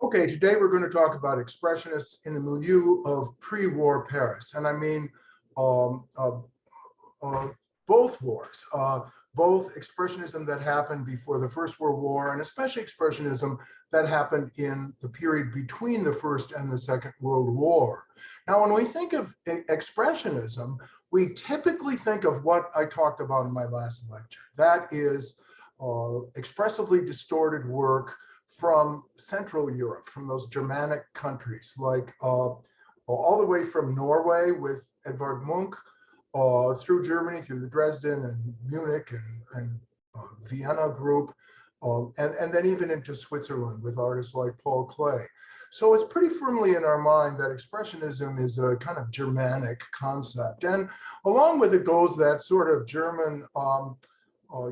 Okay, today we're going to talk about Expressionists in the milieu of pre-war Paris. And I mean um, uh, both wars, both Expressionism that happened before the First World War, and especially Expressionism that happened in the period between the First and the Second World War. Now, when we think of Expressionism, we typically think of what I talked about in my last lecture. That is expressively distorted work from Central Europe, from those Germanic countries, like all the way from Norway with Edvard Munch, through Germany, through the Dresden and Munich and Vienna group, and then even into Switzerland with artists like Paul Klee. So it's pretty firmly in our mind that Expressionism is a kind of Germanic concept. And along with it goes that sort of German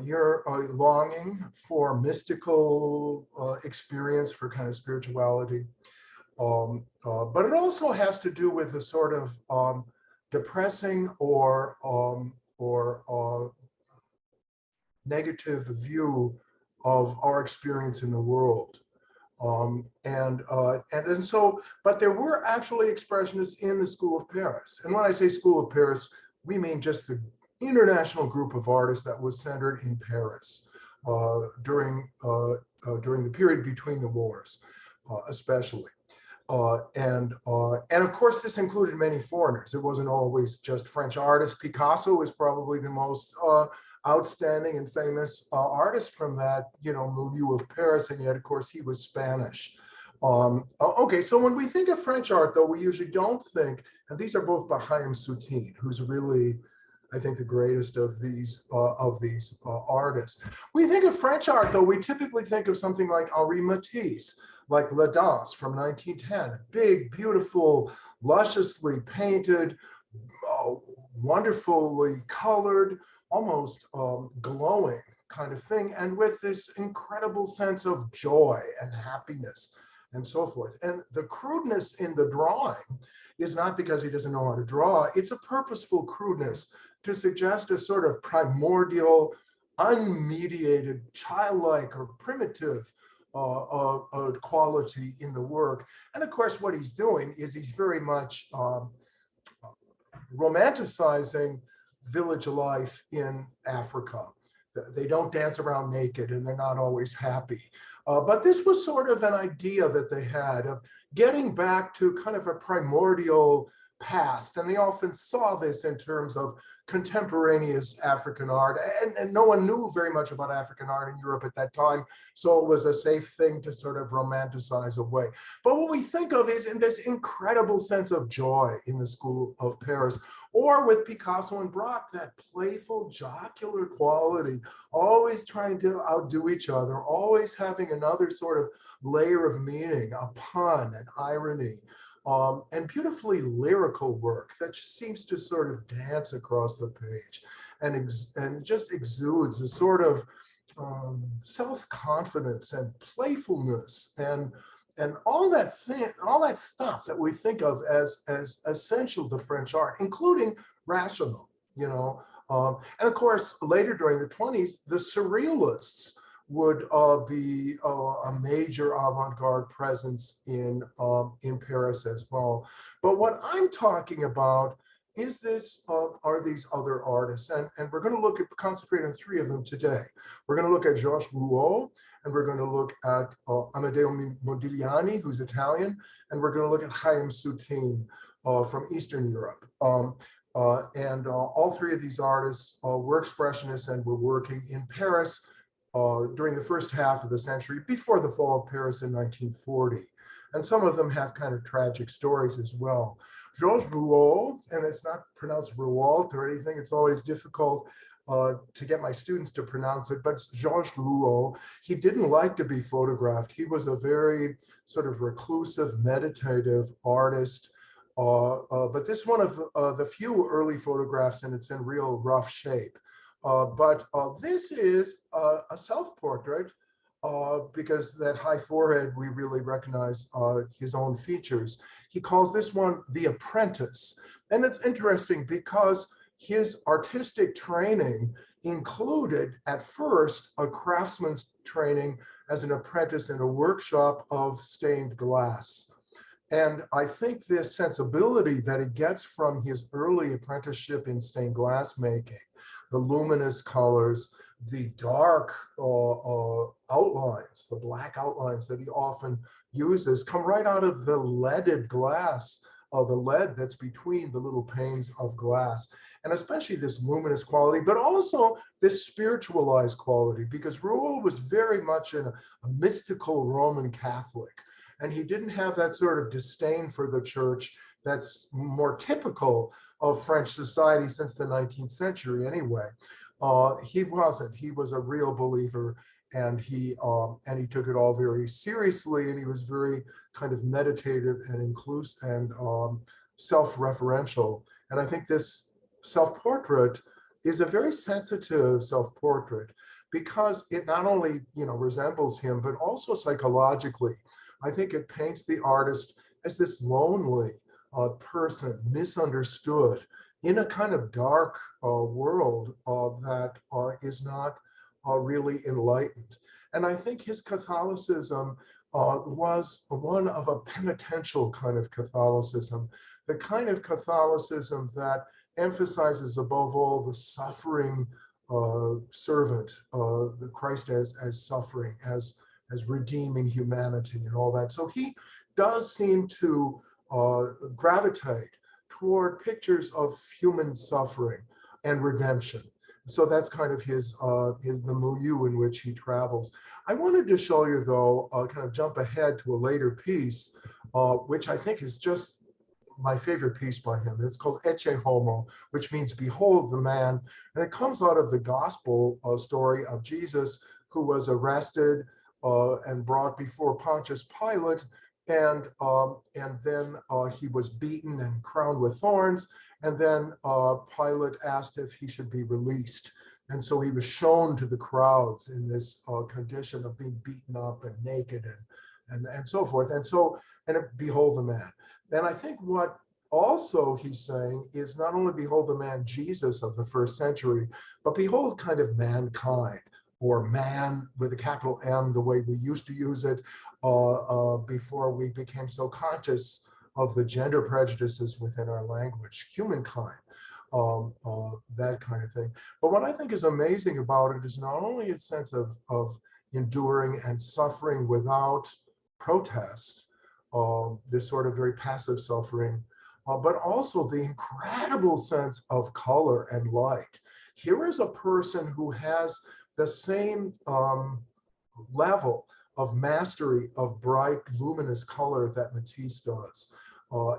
your longing for mystical experience, for kind of spirituality. But it also has to do with a sort of depressing or negative view of our experience in the world. But there were actually Expressionists in the School of Paris. And when I say School of Paris, we mean just the international group of artists that was centered in Paris during the period between the wars, especially. And of course, this included many foreigners. It wasn't always just French artists. Picasso is probably the most outstanding and famous artist from that, milieu of Paris, and yet, of course, he was Spanish. Okay, so when we think of French art, though, we usually don't think, and these are both by Sateen, who's really, I think, the greatest of these artists. We think of French art, though, we typically think of something like Henri Matisse, like La Danse from 1910, big, beautiful, lusciously painted, wonderfully colored, almost glowing kind of thing, and with this incredible sense of joy and happiness and so forth. And the crudeness in the drawing is not because he doesn't know how to draw, it's a purposeful crudeness to suggest a sort of primordial, unmediated, childlike or primitive quality in the work. And of course, what he's doing is he's very much romanticizing village life in Africa. They don't dance around naked and they're not always happy. But this was sort of an idea that they had of getting back to kind of a primordial past. And they often saw this in terms of contemporaneous African art. And no one knew very much about African art in Europe at that time. So it was a safe thing to sort of romanticize away. But what we think of is in this incredible sense of joy in the School of Paris, or with Picasso and Braque, that playful, jocular quality, always trying to outdo each other, always having another sort of layer of meaning, a pun, an irony. And beautifully lyrical work that seems to sort of dance across the page and just exudes a sort of self-confidence and playfulness and all that stuff that we think of as essential to French art, including rational, and of course, later during the 20s, the Surrealists would be a major avant-garde presence in Paris as well. But what I'm talking about is are these other artists, and we're going to concentrate on three of them today. We're going to look at Jacques Lipschitz, and we're going to look at Amadeo Megaliani, who's Italian, and we're going to look at Sateen from Eastern Europe. All three of these artists were Expressionists and were working in Paris during the first half of the century, before the fall of Paris in 1940. And some of them have kind of tragic stories as well. Jacques Lipschitz, and it's not pronounced Rouault or anything, it's always difficult to get my students to pronounce it, but Jacques Lipschitz, he didn't like to be photographed. He was a very sort of reclusive, meditative artist. But this is one of the few early photographs, and it's in real rough shape. But this is a self-portrait because that high forehead, we really recognize his own features. He calls this one the Apprentice. And it's interesting because his artistic training included at first a craftsman's training as an apprentice in a workshop of stained glass. And I think this sensibility that he gets from his early apprenticeship in stained glass making, the luminous colors, the dark outlines, the black outlines that he often uses, come right out of the leaded glass, the lead that's between the little panes of glass. And especially this luminous quality, but also this spiritualized quality, because Rouault was very much a mystical Roman Catholic. And he didn't have that sort of disdain for the church that's more typical of French society since the 19th century anyway. He wasn't. He was a real believer, and he took it all very seriously, and he was very kind of meditative and inclusive and self-referential. And I think this self-portrait is a very sensitive self-portrait, because it not only, resembles him, but also psychologically, I think it paints the artist as this lonely person, misunderstood, in a kind of dark world that is not really enlightened. And I think his Catholicism was one of a penitential kind of Catholicism, the kind of Catholicism that emphasizes above all the suffering servant, the Christ as suffering, as redeeming humanity and all that. So he does seem to gravitate toward pictures of human suffering and redemption. So that's kind of the milieu in which he travels. I wanted to show you, though, kind of jump ahead to a later piece, which I think is just my favorite piece by him. It's called Ecce Homo, which means behold the man. And it comes out of the gospel story of Jesus, who was arrested and brought before Pontius Pilate, and then he was beaten and crowned with thorns, and then Pilate asked if he should be released. And so he was shown to the crowds in this condition of being beaten up and naked and so forth. And behold the man. And I think what also he's saying is not only behold the man Jesus of the first century, but behold kind of mankind, or man with a capital M, the way we used to use it before we became so conscious of the gender prejudices within our language, humankind, that kind of thing. But what I think is amazing about it is not only its sense of enduring and suffering without protest, this sort of very passive suffering, but also the incredible sense of color and light. Here is a person who has the same level of mastery of bright, luminous color that Matisse does,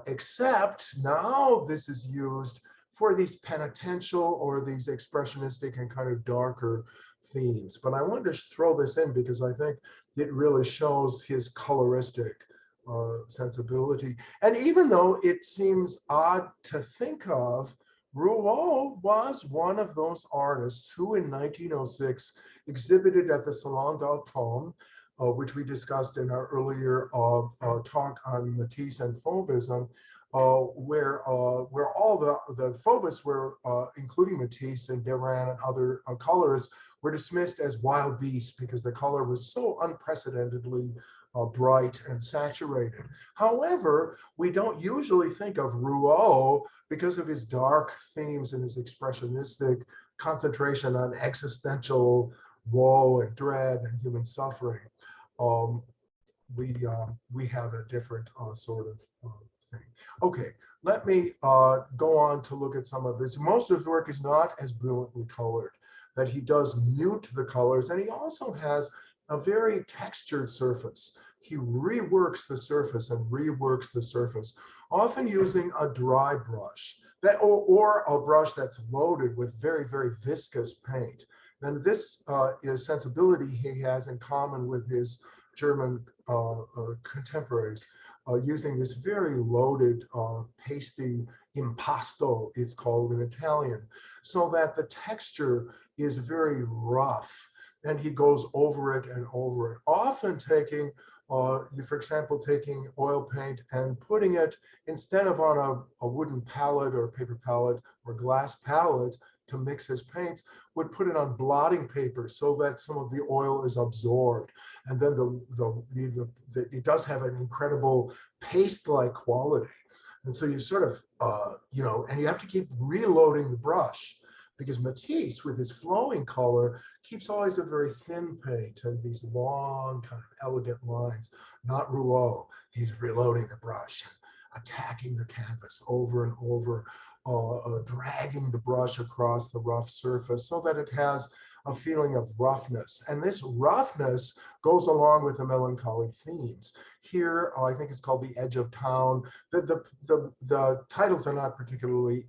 except now this is used for these penitential or these expressionistic and kind of darker themes. But I wanted to throw this in because I think it really shows his coloristic sensibility. And even though it seems odd to think of, Rouault was one of those artists who in 1906 exhibited at the Salon d'Automne, which we discussed in our earlier talk on Matisse and Fauvism, where all the Fauvists were, including Matisse and Derain and other colorists, were dismissed as wild beasts because the color was so unprecedentedly bright and saturated. However, we don't usually think of Rouault because of his dark themes and his expressionistic concentration on existential woe and dread and human suffering. We have a different sort of thing. Okay, let me go on to look at some of his. Most of his work is not as brilliantly colored, that he does mute the colors, and he also has a very textured surface. He reworks the surface and reworks the surface, often using a dry brush or a brush that's loaded with very, very viscous paint. And this is sensibility he has in common with his German contemporaries, using this very loaded, pasty impasto, it's called in Italian, so that the texture is very rough, and he goes over it and over it, often taking, for example, taking oil paint and putting it, instead of on a wooden palette or paper palette or glass palette, to mix his paints, would put it on blotting paper so that some of the oil is absorbed. And then it does have an incredible paste-like quality. And so you sort of, and you have to keep reloading the brush, because Matisse, with his flowing color, keeps always a very thin paint and these long, kind of elegant lines. Not Rouault. He's reloading the brush, attacking the canvas over and over, dragging the brush across the rough surface so that it has a feeling of roughness. And this roughness goes along with the melancholy themes. Here, I think it's called The Edge of Town. The titles are not particularly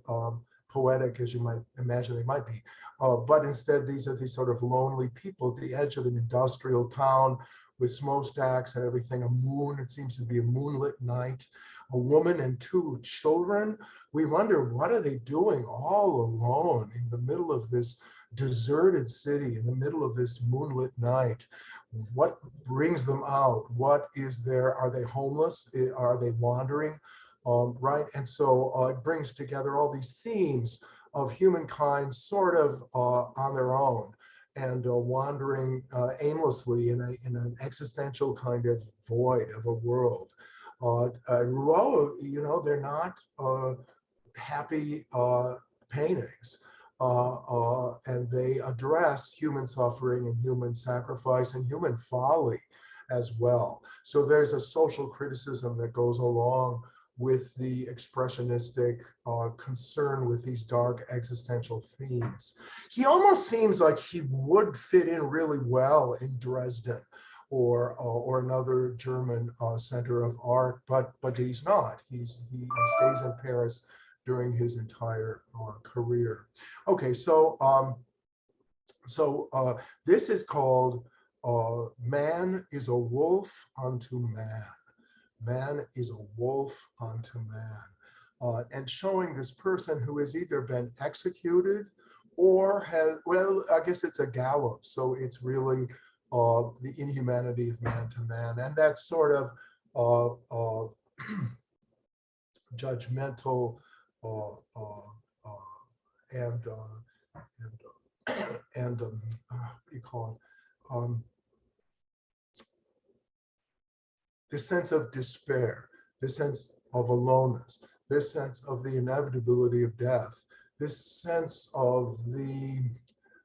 poetic, as you might imagine they might be, but instead these are these sort of lonely people at the edge of an industrial town with smokestacks and everything, a moon, it seems to be a moonlit night, a woman and two children. We wonder, what are they doing all alone in the middle of this deserted city, in the middle of this moonlit night? What brings them out? What is there? Are they homeless? Are they wandering? Right? And so it brings together all these themes of humankind sort of on their own and wandering aimlessly in an existential kind of void of a world. Rouault, they're not happy paintings. And they address human suffering and human sacrifice and human folly as well. So there's a social criticism that goes along with the expressionistic concern with these dark existential themes. He almost seems like he would fit in really well in Dresden or another German center of art, but he's not. He stays in Paris during his entire career. Okay, so this is called Man is a Wolf Unto Man. Man is a wolf unto man, and showing this person who has either been executed or has, well, I guess it's a gallows, so it's really the inhumanity of man to man, and that sort of judgmental and what do you call it? This sense of despair, this sense of aloneness, this sense of the inevitability of death, this sense of the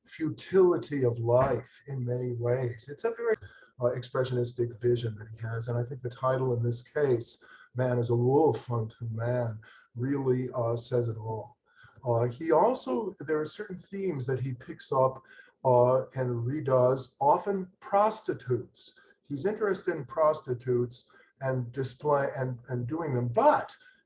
futility of life in many ways. It's a very expressionistic vision that he has. And I think the title in this case, Man is a Wolf Unto Man, really says it all. He also, there are certain themes that he picks up and redoes, often prostitutes. He's interested in prostitutes and display and doing them,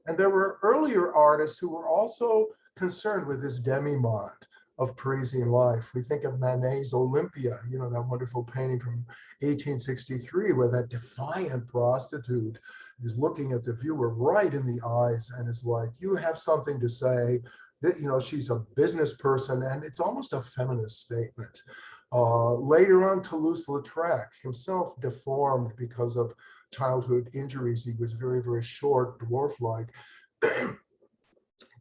and there were earlier artists who were also concerned with this demi-monde of Parisian life. We think of Manet's Olympia, that wonderful painting from 1863, where that defiant prostitute is looking at the viewer right in the eyes and is like, you have something to say. That, she's a business person, and it's almost a feminist statement. Later on, Toulouse-Lautrec, himself deformed because of childhood injuries. He was very, very short, dwarf-like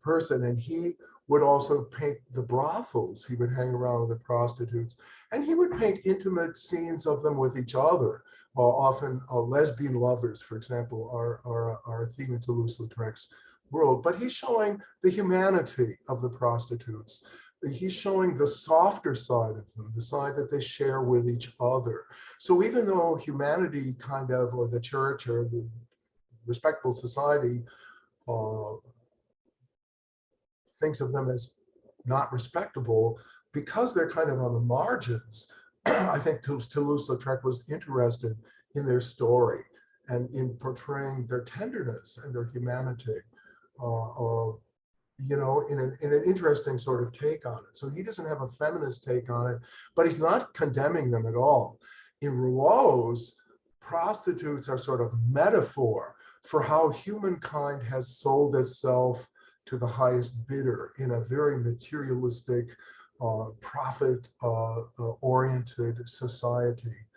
person, and he would also paint the brothels. He would hang around with the prostitutes, and he would paint intimate scenes of them with each other. Often lesbian lovers, for example, are a theme in Toulouse-Lautrec's world, but he's showing the humanity of the prostitutes. He's showing the softer side of them, the side that they share with each other. So even though humanity kind of, or the church or the respectable society thinks of them as not respectable, because they're kind of on the margins, I think Toulouse-Lautrec was interested in their story and in portraying their tenderness and their humanity. In an interesting sort of take on it. So he doesn't have a feminist take on it, but he's not condemning them at all. In Rouault's, prostitutes are sort of metaphor for how humankind has sold itself to the highest bidder in a very materialistic, profit-oriented society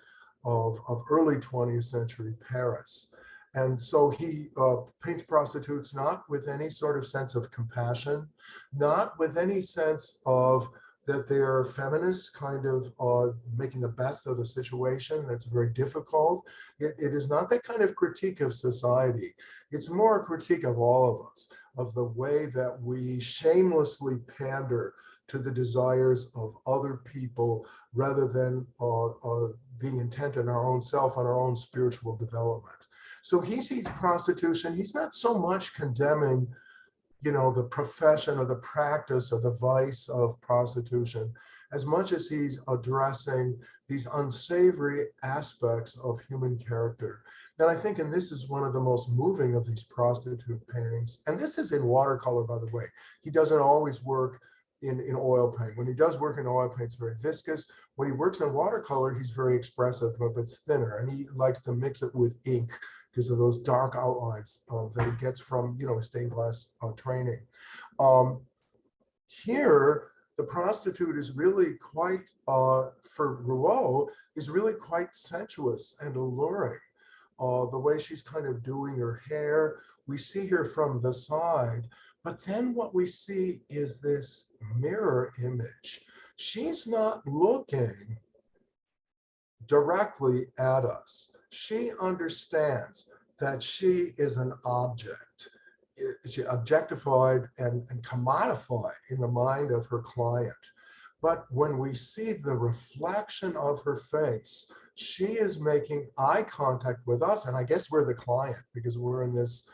of early 20th century Paris. And so he paints prostitutes not with any sort of sense of compassion, not with any sense of that they're feminists kind of making the best of a situation that's very difficult. It is not that kind of critique of society. It's more a critique of all of us, of the way that we shamelessly pander to the desires of other people rather than being intent on our own self, on our own spiritual development. So he sees prostitution, he's not so much condemning the profession or the practice or the vice of prostitution, as much as he's addressing these unsavory aspects of human character. And I think, and this is one of the most moving of these prostitute paintings, and this is in watercolor, by the way. He doesn't always work in oil paint. When he does work in oil paint, it's very viscous. When he works in watercolor, he's very expressive, but it's thinner, and he likes to mix it with ink because of those dark outlines that he gets from, stained glass training. Here, the prostitute is really quite, for Rouault, is really quite sensuous and alluring. The way she's kind of doing her hair, we see her from the side, but then what we see is this mirror image. She's not looking directly at us. She understands that she is an object. She objectified and commodified in the mind of her client. But when we see the reflection of her face, she is making eye contact with us. And I guess we're the client because we're in this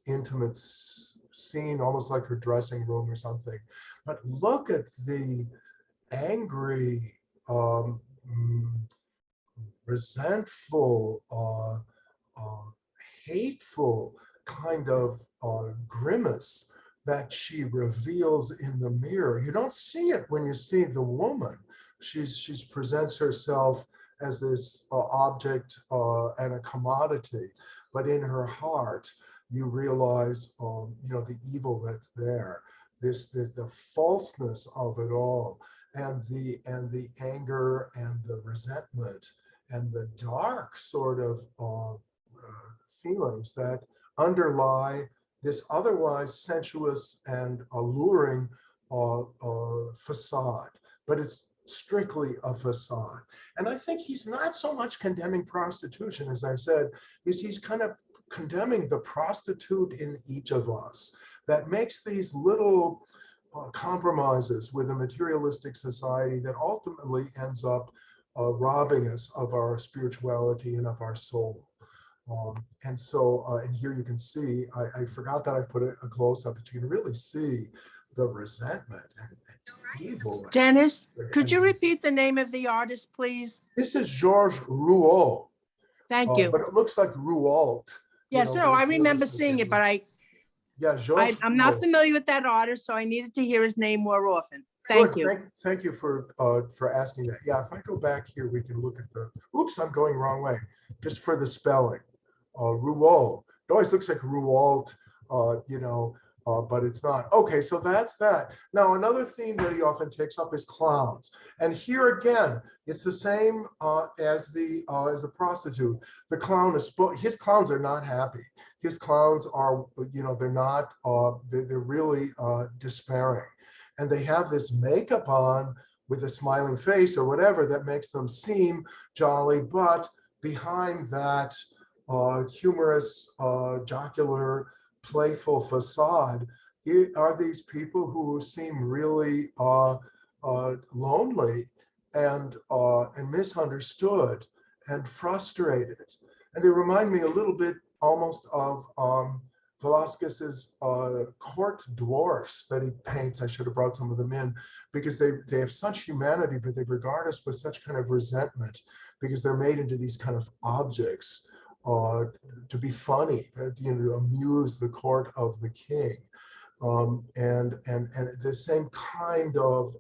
intimate scene, almost like her dressing room or something. But look at the angry, resentful, hateful kind of grimace that she reveals in the mirror. You don't see it when you see the woman. She presents herself as this object and a commodity, but in her heart, you realize, the evil that's there. The falseness of it all, and the anger and the resentment and the dark sort of feelings that underlie this otherwise sensuous and alluring facade, but it's strictly a facade. And I think he's not so much condemning prostitution, as I said, he's kind of condemning the prostitute in each of us that makes these little compromises with a materialistic society that ultimately ends up robbing us of our spirituality and of our soul. And here you can see, I forgot that I put a close up, but you can really see the resentment and evil. Dennis, could you repeat the name of the artist, please? This is Georges Rouault. Thank you. But it looks like Rouault. Yes, no, I remember seeing it, but I'm not familiar with that artist, so I needed to hear his name more often. Thank you. Thank you for asking that. Yeah, if I go back here, we can look at oops, I'm going wrong way. Just for the spelling. Rouault. It always looks like Rouault, but it's not. Okay, so that's that. Now, another theme that he often takes up is clowns. And here again, it's the same as the prostitute. The clown is, his clowns are not happy. His clowns are, they're not, they're really despairing. And they have this makeup on with a smiling face or whatever that makes them seem jolly, but behind that humorous, jocular, playful facade are these people who seem really lonely and misunderstood and frustrated. And they remind me a little bit almost of Velázquez's court dwarfs that he paints. I should have brought some of them in because they have such humanity, but they regard us with such kind of resentment because they're made into these kind of objects to be funny, to amuse the court of the king. And the same kind of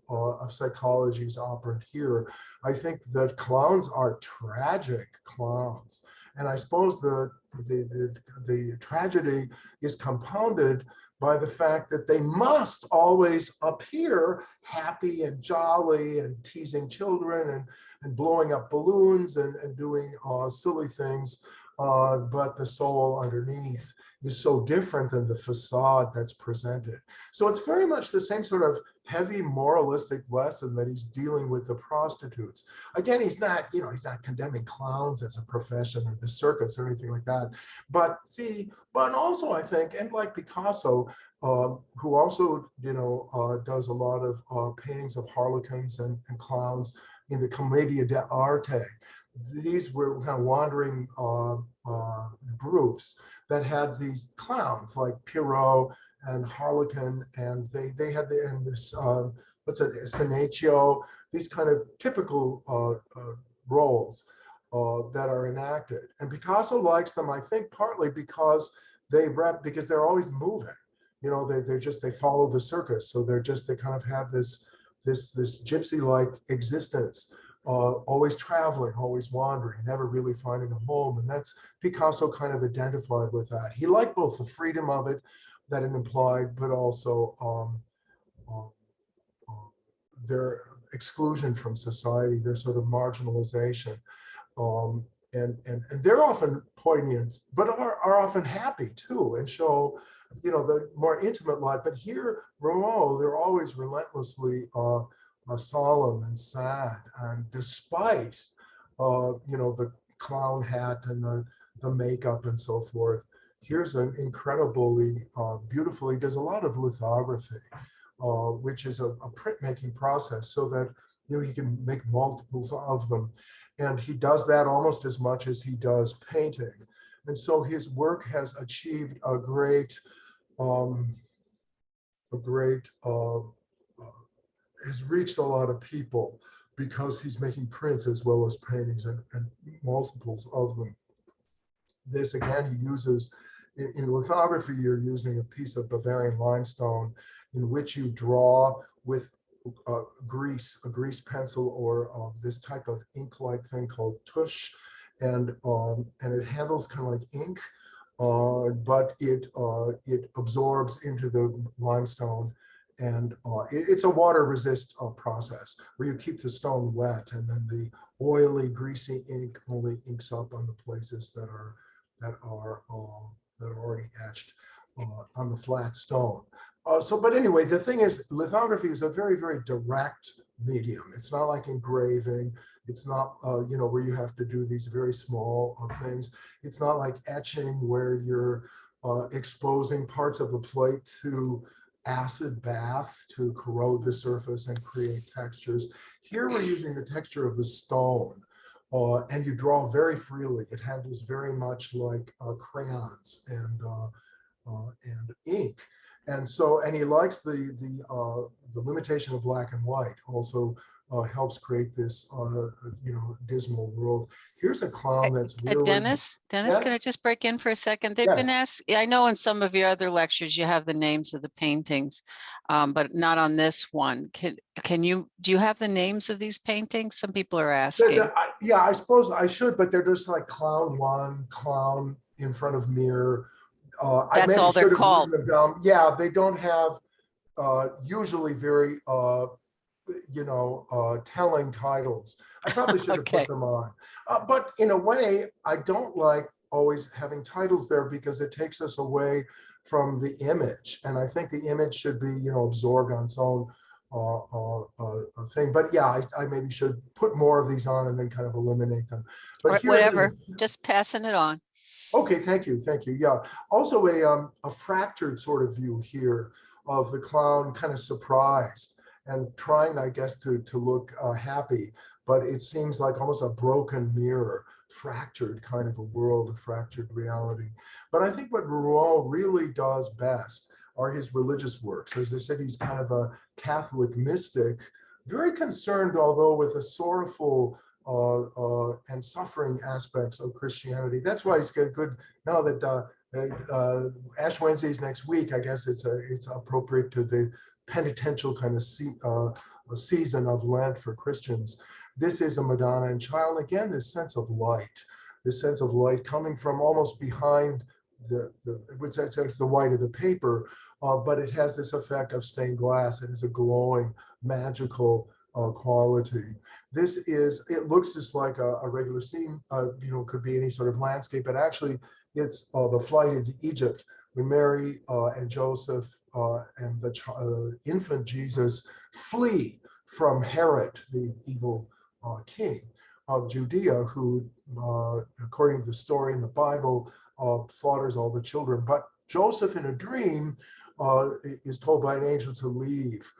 psychology is operant here. I think that clowns are tragic clowns. And I suppose the tragedy is compounded by the fact that they must always appear happy and jolly and teasing children and blowing up balloons and doing silly things but the soul underneath is so different than the facade that's presented. So it's very much the same sort of heavy moralistic lesson that he's dealing with the prostitutes. Again, he's not, he's not condemning clowns as a profession or the circus or anything like that. But also I think, and like Picasso, who also, does a lot of paintings of harlequins and clowns in the Commedia dell'arte. These were kind of wandering groups that had these clowns like Pierre and Harlequin, and they had this Senecio, these kind of typical roles that are enacted. And Picasso likes them, I think, partly because because they're always moving. They follow the circus, so they kind of have this gypsy-like existence. Always traveling, always wandering, never really finding a home. And that's Picasso kind of identified with that. He liked both the freedom of it that it implied, but also their exclusion from society, their sort of marginalization. And they're often poignant, but are often happy too, and show, the more intimate life. But here, Rouault, they're always relentlessly solemn and sad, and despite the clown hat and the makeup and so forth, here's an incredibly beautifully, does a lot of lithography, which is a printmaking process, so that you can make multiples of them, and he does that almost as much as he does painting. And so his work has achieved a great has reached a lot of people because he's making prints as well as paintings and multiples of them. This again, he uses, in lithography, you're using a piece of Bavarian limestone in which you draw with a grease pencil, or this type of ink-like thing called tush, and it handles kind of like ink, but it absorbs into the limestone. And it's a water resist process where you keep the stone wet, and then the oily, greasy ink only inks up on the places that are already etched on the flat stone. But anyway, the thing is, lithography is a very, very direct medium. It's not like engraving. It's not, where you have to do these very small things. It's not like etching where you're exposing parts of a plate to acid bath to corrode the surface and create textures. Here we're using the texture of the stone, and you draw very freely. It handles very much like crayons and ink. And so, and he likes the limitation of black and white, also helps create this dismal world. Here's a clown that's really Dennis, yes? Can I just break in for a second? They've been asked, I know in some of your other lectures you have the names of the paintings, but not on this one. Do you have the names of these paintings? Some people are asking. Yeah, I suppose I should, but they're just like clown one, clown in front of mirror. That's all they're called. Yeah, they don't have usually very telling titles. I probably should have put them on. But in a way, I don't like always having titles there because it takes us away from the image. And I think the image should be, absorbed on its own thing. But yeah, I maybe should put more of these on and then kind of eliminate them. But whatever, just passing it on. Okay, thank you. Yeah. Also a fractured sort of view here of the clown kind of surprised and trying, I guess, to look happy, but it seems like almost a broken mirror, fractured kind of a world, a fractured reality. But I think what Rouault really does best are his religious works. As I said, he's kind of a Catholic mystic, very concerned, although, with a sorrowful and suffering aspects of Christianity. That's why he's got good, now that Ash Wednesday's next week, I guess it's appropriate to the penitential kind of season of Lent for Christians. This is a Madonna and Child. Again, this sense of light coming from almost behind the white of the paper, but it has this effect of stained glass. It is a glowing, magical quality. it looks just like a regular scene, could be any sort of landscape, but actually it's the flight into Egypt when Mary and Joseph and the infant Jesus flee from Herod, the evil king of Judea, who, according to the story in the Bible, slaughters all the children. But Joseph, in a dream, is told by an angel to leave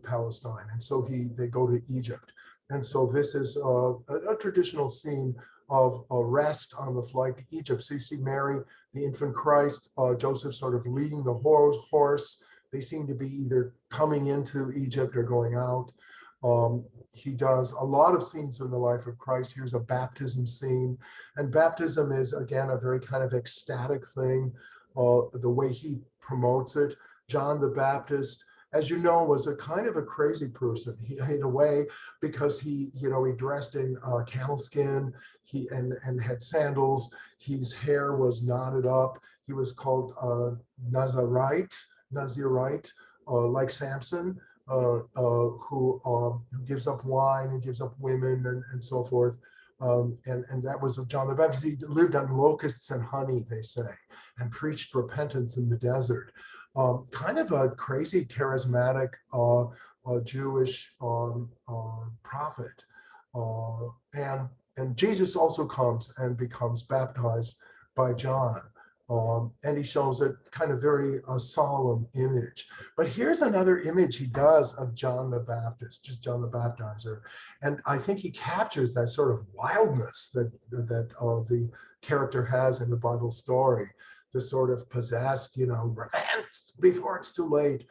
Palestine, and so they go to Egypt. And so this is a traditional scene of a rest on the flight to Egypt. So you see Mary, the infant Christ, Joseph sort of leading the horse. They seem to be either coming into Egypt or going out. He does a lot of scenes in the life of Christ. Here's a baptism scene. And baptism is, again, a very kind of ecstatic thing, the way he promotes it. John the Baptist, as you know, was a kind of a crazy person. He, in a way, because he dressed in camel skin, and had sandals. His hair was knotted up. He was called Nazirite, like Samson, who gives up wine and gives up women and so forth. And that was of John the Baptist. He lived on locusts and honey, they say, and preached repentance in the desert. Kind of a crazy, charismatic Jewish prophet. And Jesus also comes and becomes baptized by John. And he shows a kind of very solemn image. But here's another image he does of John the Baptist, just John the Baptizer. And I think he captures that sort of wildness that the character has in the Bible story, the sort of possessed, repent before it's too late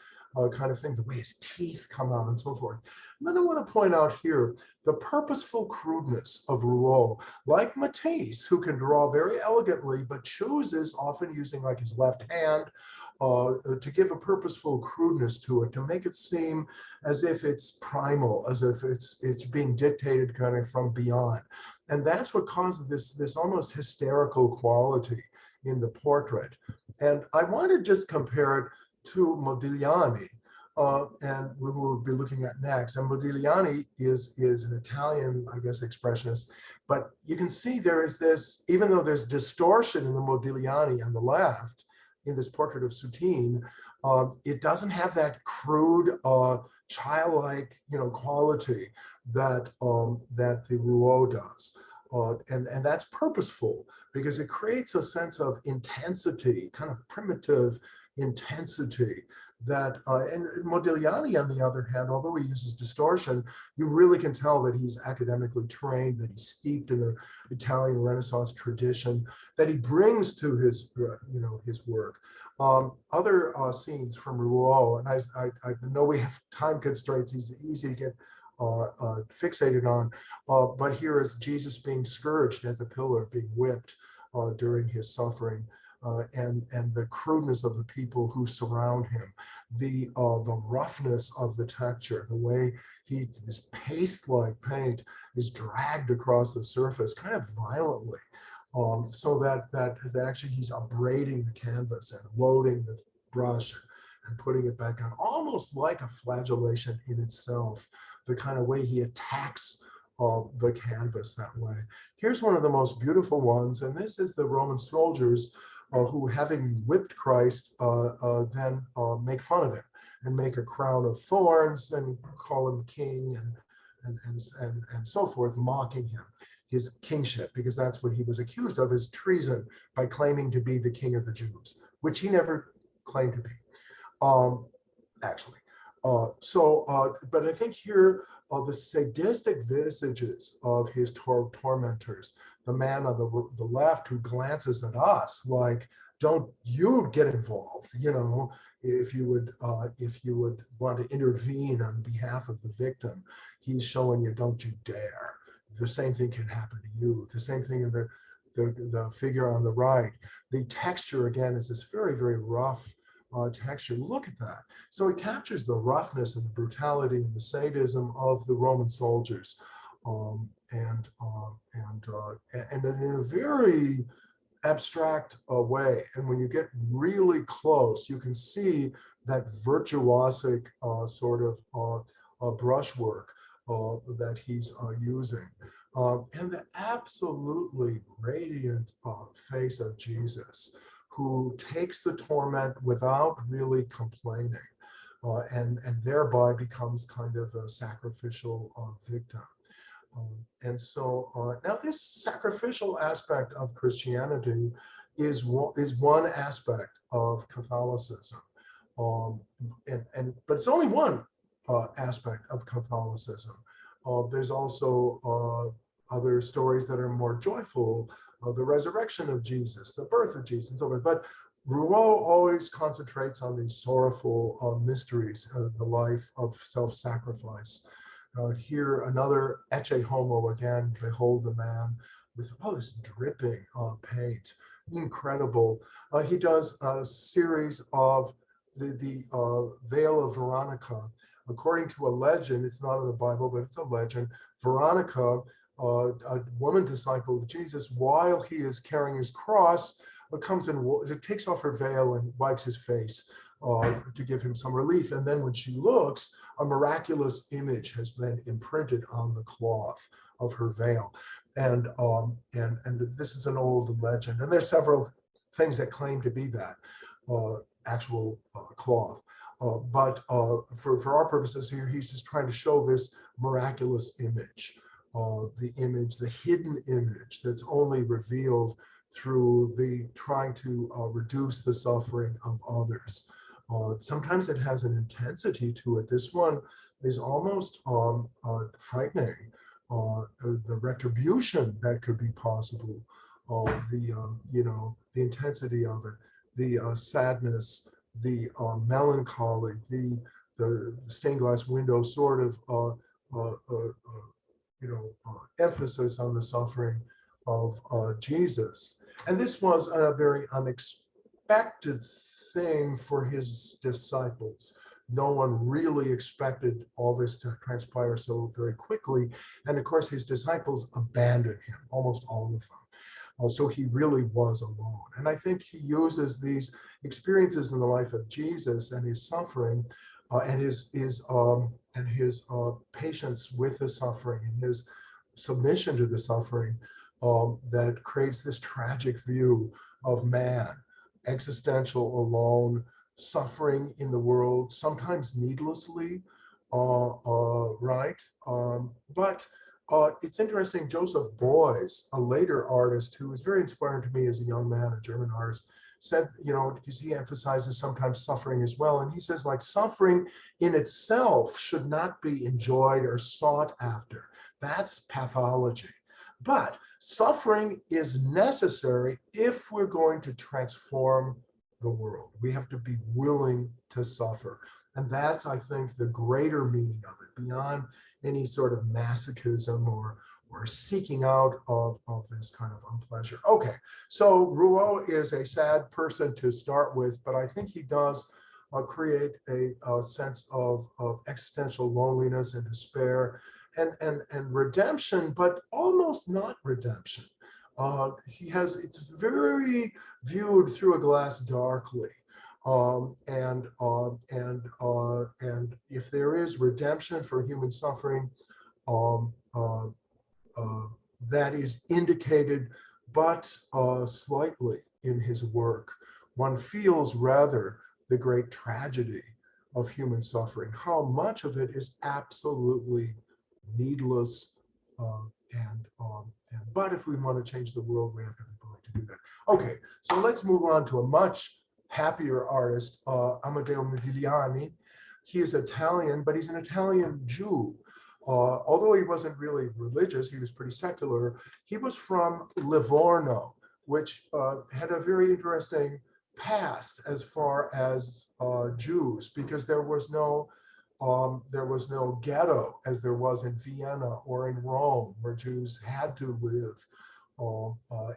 kind of thing, the way his teeth come out and so forth. And then I want to point out here the purposeful crudeness of Rouault, like Matisse, who can draw very elegantly, but chooses, often using like his left hand, to give a purposeful crudeness to it, to make it seem as if it's primal, as if it's being dictated kind of from beyond. And that's what causes this almost hysterical quality in the portrait. And I want to just compare it to Modigliani, and we will be looking at next. And Modigliani is an Italian, I guess, expressionist, but you can see there is this, even though there's distortion in the Modigliani on the left, in this portrait of Sateen, it doesn't have that crude, childlike, quality that the Rouault does. And that's purposeful because it creates a sense of intensity, kind of primitive intensity that, and Modigliani, on the other hand, although he uses distortion, you really can tell that he's academically trained, that he's steeped in the Italian Renaissance tradition, that he brings to his, his work. Other scenes from Rouault, and I know we have time constraints, he's easy to get fixated on, but here is Jesus being scourged at the pillar, being whipped during his suffering, and the crudeness of the people who surround him, the roughness of the texture, the way this paste-like paint is dragged across the surface kind of violently, so that actually he's abrading the canvas and loading the brush and putting it back on, almost like a flagellation in itself, the kind of way he attacks the canvas that way. Here's one of the most beautiful ones, and this is the Roman soldiers who, having whipped Christ, then make fun of him and make a crown of thorns and call him king and so forth, mocking him, his kingship, because that's what he was accused of, is treason by claiming to be the king of the Jews, which he never claimed to be, actually. But I think here, the sadistic visages of his tormentors, the man on the left who glances at us like, don't you get involved, if you would want to intervene on behalf of the victim, he's showing you, don't you dare. The same thing can happen to you. The same thing in the figure on the right. The texture, again, is this very, very rough texture. Look at that. So it captures the roughness and the brutality and the sadism of the Roman soldiers, and in a very abstract way. And when you get really close, you can see that virtuosic sort of brushwork that he's using. And the absolutely radiant face of Jesus, who takes the torment without really complaining, and thereby becomes kind of a sacrificial victim. And so now this sacrificial aspect of Christianity is one aspect of Catholicism. But it's only one aspect of Catholicism. There's also other stories that are more joyful, the resurrection of Jesus, the birth of Jesus, and so forth. But Rouault always concentrates on these sorrowful mysteries of the life of self-sacrifice. Here, another Ecce Homo again, behold the man with all this dripping paint, incredible. He does a series of the Veil of Veronica. According to a legend, it's not in the Bible, but it's a legend, Veronica, a woman disciple of Jesus, while he is carrying his cross, comes and takes off her veil and wipes his face to give him some relief. And then when she looks, a miraculous image has been imprinted on the cloth of her veil. And this is an old legend. And there's several things that claim to be that actual cloth. But for our purposes here, he's just trying to show this miraculous image, the hidden image that's only revealed through the trying to reduce the suffering of others. Sometimes it has an intensity to it. This one is almost frightening. The retribution that could be possible, the intensity of it, the sadness, the melancholy, the stained glass window sort of emphasis on the suffering of Jesus. And this was a very unexpected thing for his disciples. No one really expected all this to transpire so very quickly. And of course, his disciples abandoned him, almost all of them. So he really was alone. And I think he uses these experiences in the life of Jesus and his suffering and his patience with the suffering and his submission to the suffering that creates this tragic view of man, existential, alone, suffering in the world, sometimes needlessly, right? But it's interesting, Joseph Beuys, a later artist who was very inspiring to me as a young man, a German artist, said, because he emphasizes sometimes suffering as well. And he says, like, suffering in itself should not be enjoyed or sought after. That's pathology. But suffering is necessary if we're going to transform the world. We have to be willing to suffer. And that's, I think, the greater meaning of it, beyond any sort of masochism or seeking out of this kind of unpleasure. Okay, so Rouault is a sad person to start with, but I think he does create a sense of existential loneliness and despair and redemption, but almost not redemption. It's very viewed through a glass darkly. And if there is redemption for human suffering, that is indicated but slightly in his work. One feels rather the great tragedy of human suffering, how much of it is absolutely needless, but if we want to change the world, we have to be willing to do that. Okay, so let's move on to a much happier artist, Amadeo Megaliani. He is Italian, but he's an Italian Jew. Although he wasn't really religious, he was pretty secular. He was from Livorno, which had a very interesting past as far as Jews, because there was no ghetto as there was in Vienna or in Rome, where Jews had to live.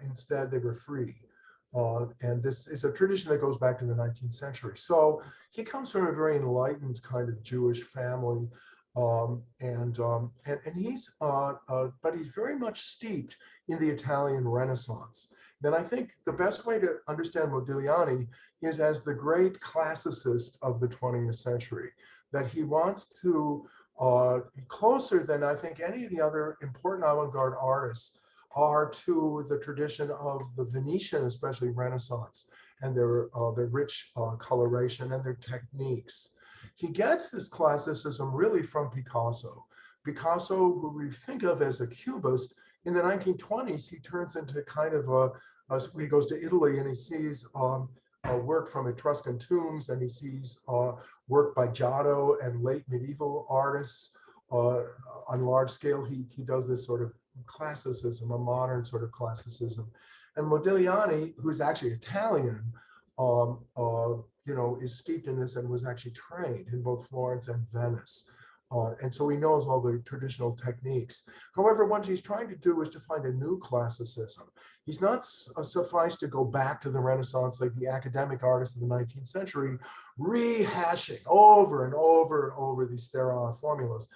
Instead, they were free. And this is a tradition that goes back to the 19th century. So he comes from a very enlightened kind of Jewish family. But he's very much steeped in the Italian Renaissance. Then I think the best way to understand Modigliani is as the great classicist of the 20th century, that he wants to closer than I think any of the other important avant-garde artists are to the tradition of the Venetian, especially Renaissance, and their rich coloration and their techniques. He gets this classicism really from Picasso. Picasso, who we think of as a cubist, in the 1920s, he turns into kind of he goes to Italy and he sees work from Etruscan tombs, and he sees work by Giotto and late medieval artists on large scale. He does this sort of classicism, a modern sort of classicism. And Modigliani, who's actually Italian, is steeped in this and was actually trained in both Florence and Venice. And so he knows all the traditional techniques. However, what he's trying to do is to find a new classicism. He's not sufficed to go back to the Renaissance like the academic artists of the 19th century, rehashing over and over and over these sterile formulas.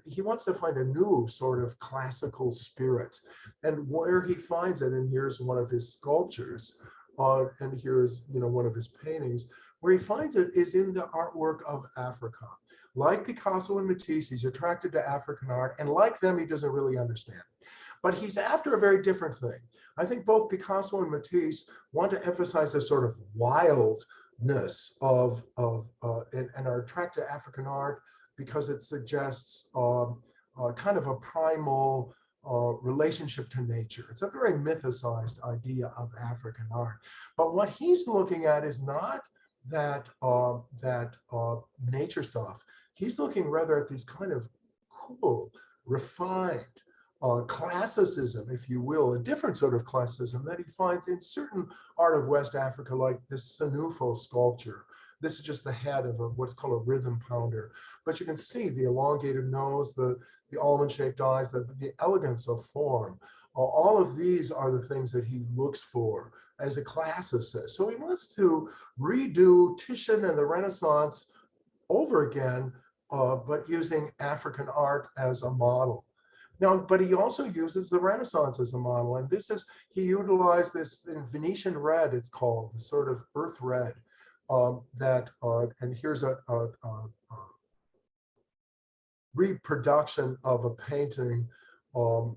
He wants to find a new sort of classical spirit. And where he finds it, and here's one of his sculptures, and here's one of his paintings, where he finds it is in the artwork of Africa. Like Picasso and Matisse, he's attracted to African art, and like them, he doesn't really understand it. But he's after a very different thing. I think both Picasso and Matisse want to emphasize this sort of wildness and are attracted to African art because it suggests kind of a primal relationship to nature. It's a very mythicized idea of African art. But what he's looking at is not that nature stuff. He's looking rather at these kind of cool, refined classicism, if you will, a different sort of classicism that he finds in certain art of West Africa, like this Sanufo sculpture. This is just the head of what's called a rhythm pounder. But you can see the elongated nose, the almond-shaped eyes, the elegance of form. All of these are the things that he looks for as a classicist. So he wants to redo Titian and the Renaissance over again, but using African art as a model. Now, but he also uses the Renaissance as a model. And he utilized this in Venetian red, it's called, the sort of earth red and here's a reproduction of a painting of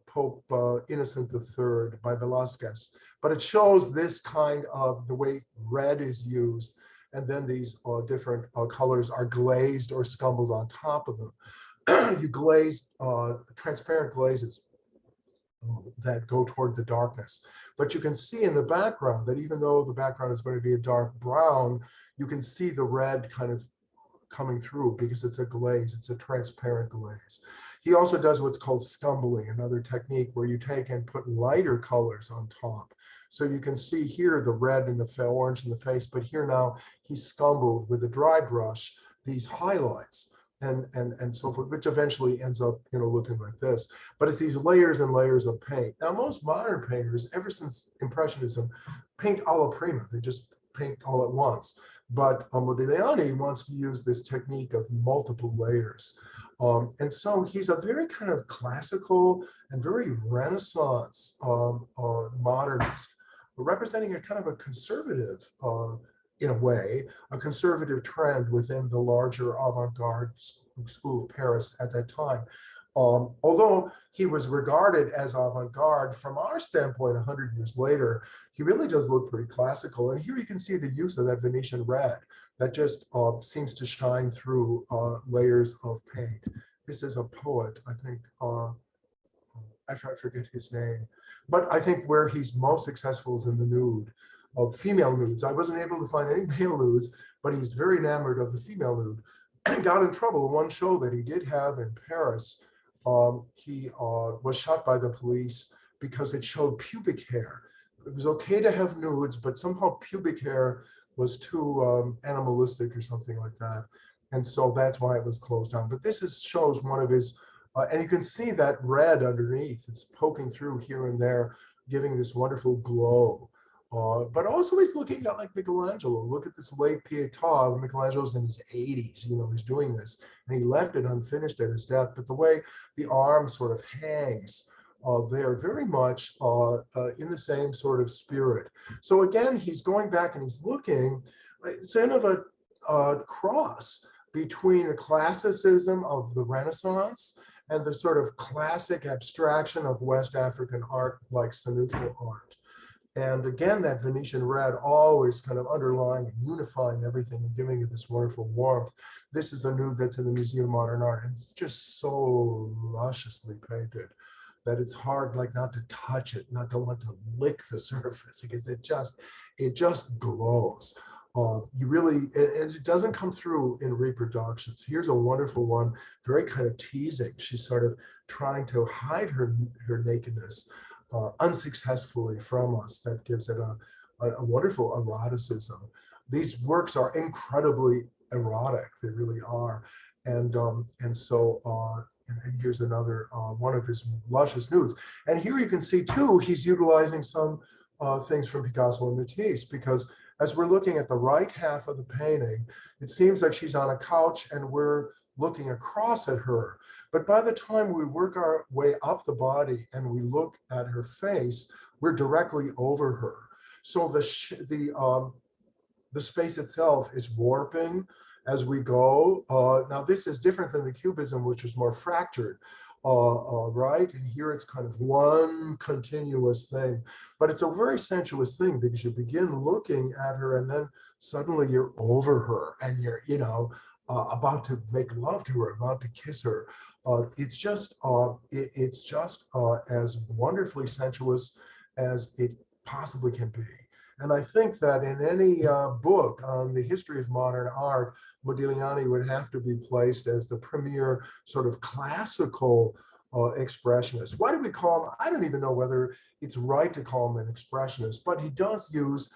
Pope Innocent III by Velasquez. But it shows this kind of the way red is used, and then these different colors are glazed or scumbled on top of them. You glaze transparent glazes that go toward the darkness. But you can see in the background that even though the background is going to be a dark brown, you can see the red kind of coming through because it's a glaze, it's a transparent glaze. He also does what's called scumbling, another technique where you take and put lighter colors on top. So you can see here the red and the orange in the face, but here now he's scumbled with a dry brush these highlights and so forth, which eventually ends up looking like this. But it's these layers and layers of paint. Now most modern painters, ever since Impressionism, paint alla prima. They just paint all at once. But Modigliani wants to use this technique of multiple layers. And so he's a very kind of classical and very Renaissance modernist, representing a kind of a conservative, in a way, a conservative trend within the larger avant-garde school of Paris at that time. Although he was regarded as avant-garde, from our standpoint 100 years later, he really does look pretty classical. And here you can see the use of that Venetian red that just seems to shine through layers of paint. This is a poet, I think, I forget his name, but I think where he's most successful is in the nude, of female nudes. I wasn't able to find any male nudes, but he's very enamored of the female nude. Got in trouble in one show that he did have in Paris. He was shot by the police because it showed pubic hair. It was okay to have nudes, but somehow pubic hair was too animalistic or something like that. And so that's why it was closed down. But this shows one of his, and you can see that red underneath. It's poking through here and there, giving this wonderful glow. But also he's looking at like Michelangelo. Look at this late Pietà. Michelangelo's in his 80s, he's doing this. And he left it unfinished at his death. But the way the arm sort of hangs, they're very much in the same sort of spirit. So again, he's going back and he's looking, it's kind of a cross between the classicism of the Renaissance and the sort of classic abstraction of West African art like Senuto art. And again, that Venetian red always kind of underlying and unifying everything and giving it this wonderful warmth. This is a nude that's in the Museum of Modern Art, and it's just so lusciously painted that it's hard like not to touch it, not to want to lick the surface, because it just glows. You really, and it doesn't come through in reproductions. Here's a wonderful one, very kind of teasing. She's sort of trying to hide her nakedness unsuccessfully from us. That gives it a wonderful eroticism. These works are incredibly erotic. They really are. And here's another one of his luscious nudes. And here you can see too, he's utilizing some things from Picasso and Matisse, because as we're looking at the right half of the painting, it seems like she's on a couch and we're looking across at her. But by the time we work our way up the body and we look at her face, we're directly over her. So the space itself is warping as we go. Now this is different than the Cubism, which is more fractured, right? And here it's kind of one continuous thing, but it's a very sensuous thing because you begin looking at her and then suddenly you're over her and you're, about to make love to her, about to kiss her. It's just as wonderfully sensuous as it possibly can be. And I think that in any book on the history of modern art, Modigliani would have to be placed as the premier sort of classical expressionist. Why do we call him? I don't even know whether it's right to call him an expressionist, but he does use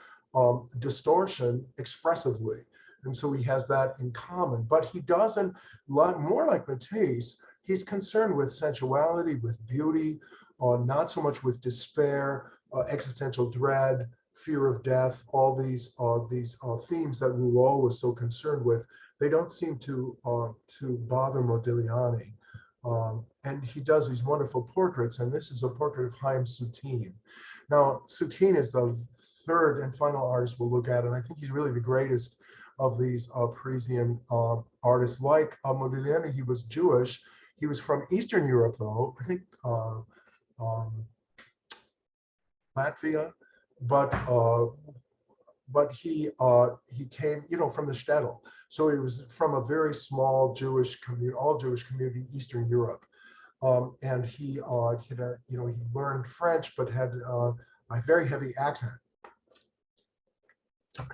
distortion expressively. And so he has that in common, but he doesn't, more like Matisse, he's concerned with sensuality, with beauty, not so much with despair, existential dread, fear of death, all these themes that Rouault was so concerned with. They don't seem to bother Modigliani. And he does these wonderful portraits, and this is a portrait of Haim Sateen. Now, Sateen is the third and final artist we'll look at, and I think he's really the greatest of these Parisian artists. Like Modigliani, he was Jewish. He was from Eastern Europe, though, I think Latvia, but he came, from the shtetl. So he was from a very small Jewish community, all Jewish community in Eastern Europe. And he learned French, but had a very heavy accent.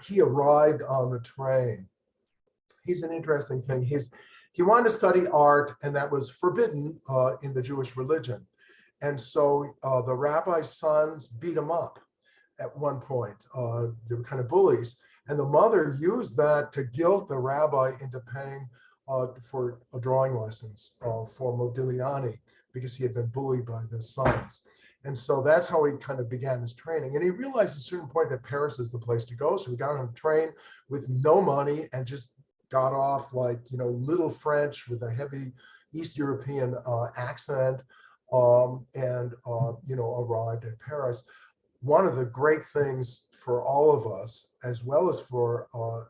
He arrived on the train. He's an interesting thing. He wanted to study art, and that was forbidden in the Jewish religion. And so the rabbi's sons beat him up at one point. They were kind of bullies. And the mother used that to guilt the rabbi into paying for drawing lessons for Modigliani, because he had been bullied by the sons. And so that's how he kind of began his training. And he realized at a certain point that Paris is the place to go. So he got on a train with no money and just got off like, little French with a heavy East European accent, and arrived at Paris. One of the great things for all of us, as well as for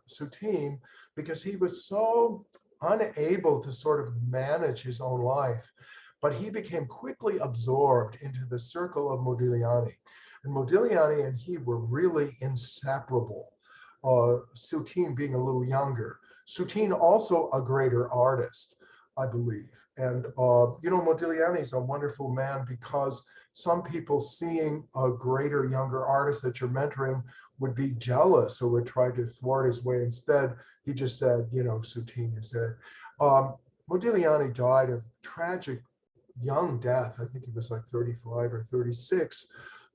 Sateen, because he was so unable to sort of manage his own life, but he became quickly absorbed into the circle of Modigliani. And Modigliani and he were really inseparable, Sateen being a little younger. Sateen also a greater artist, I believe. And, Modigliani is a wonderful man, because some people seeing a greater, younger artist that you're mentoring would be jealous or would try to thwart his way. Instead, he just said, Sateen is it. Modigliani died of tragic young death. I think he was like 35 or 36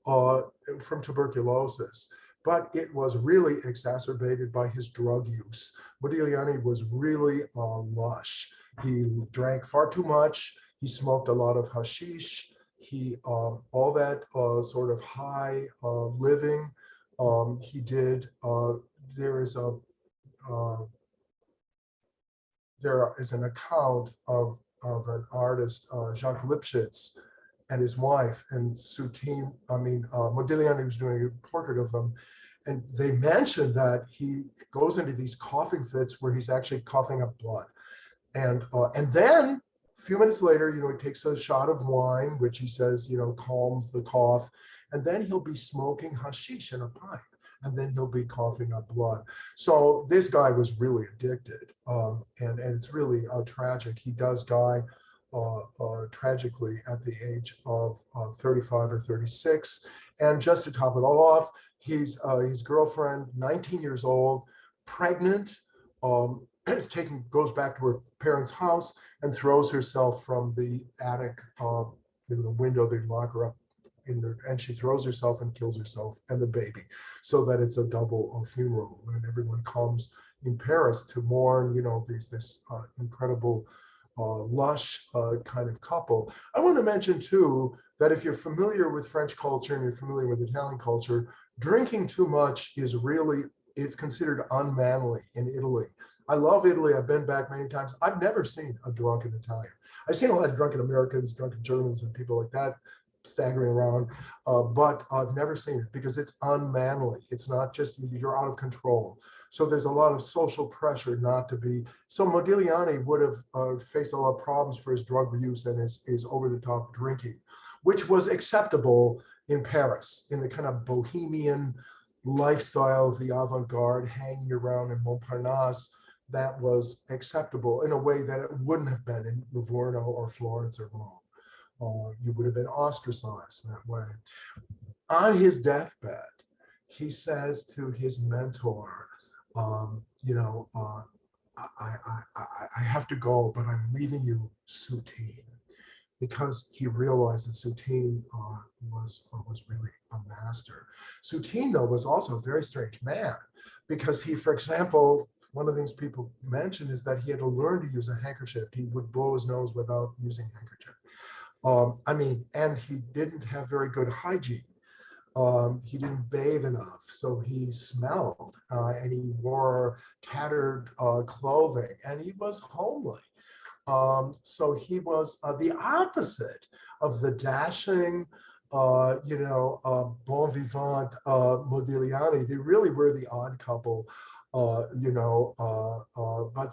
from tuberculosis. But it was really exacerbated by his drug use. Modigliani was really lush. He drank far too much. He smoked a lot of hashish. He, all that sort of high living he did. There is an account of an artist, Jacques Lipschitz, and his wife, and Modigliani was doing a portrait of them. and they mentioned that he goes into these coughing fits where he's actually coughing up blood. And then a few minutes later, he takes a shot of wine, which he says, calms the cough. And then he'll be smoking hashish in a pipe. And then he'll be coughing up blood. So this guy was really addicted. And it's really tragic. He does die tragically at the age of 35 or 36. And just to top it all off, his girlfriend, 19 years old, pregnant, goes back to her parents' house and throws herself from the attic, the window. They lock her up in there, and she throws herself and kills herself and the baby, so that it's a double funeral. And everyone comes in Paris to mourn, this incredible, lush kind of couple. I want to mention too that if you're familiar with French culture and you're familiar with Italian culture, drinking too much is really, it's considered unmanly in Italy. I love Italy. I've been back many times. I've never seen a drunken Italian. I've seen a lot of drunken Americans, drunken Germans, and people like that staggering around, but I've never seen it because it's unmanly. It's not just you're out of control. So there's a lot of social pressure not to be. So Modigliani would have faced a lot of problems for his drug use and his over-the-top drinking, which was acceptable in Paris, in the kind of bohemian lifestyle of the avant-garde, hanging around in Montparnasse. That was acceptable in a way that it wouldn't have been in Livorno or Florence or Rome. You would have been ostracized in that way. On his deathbed, he says to his mentor, I have to go, but I'm leaving you Sateen, because he realized that Sateen was really a master. Sateen, though, was also a very strange man, because he, for example, one of the things people mention is that he had to learn to use a handkerchief. He would blow his nose without using a handkerchief. And he didn't have very good hygiene. He didn't bathe enough, so he smelled, and he wore tattered clothing, and he was homely. So he was the opposite of the dashing, bon vivant Modigliani. They really were the odd couple. But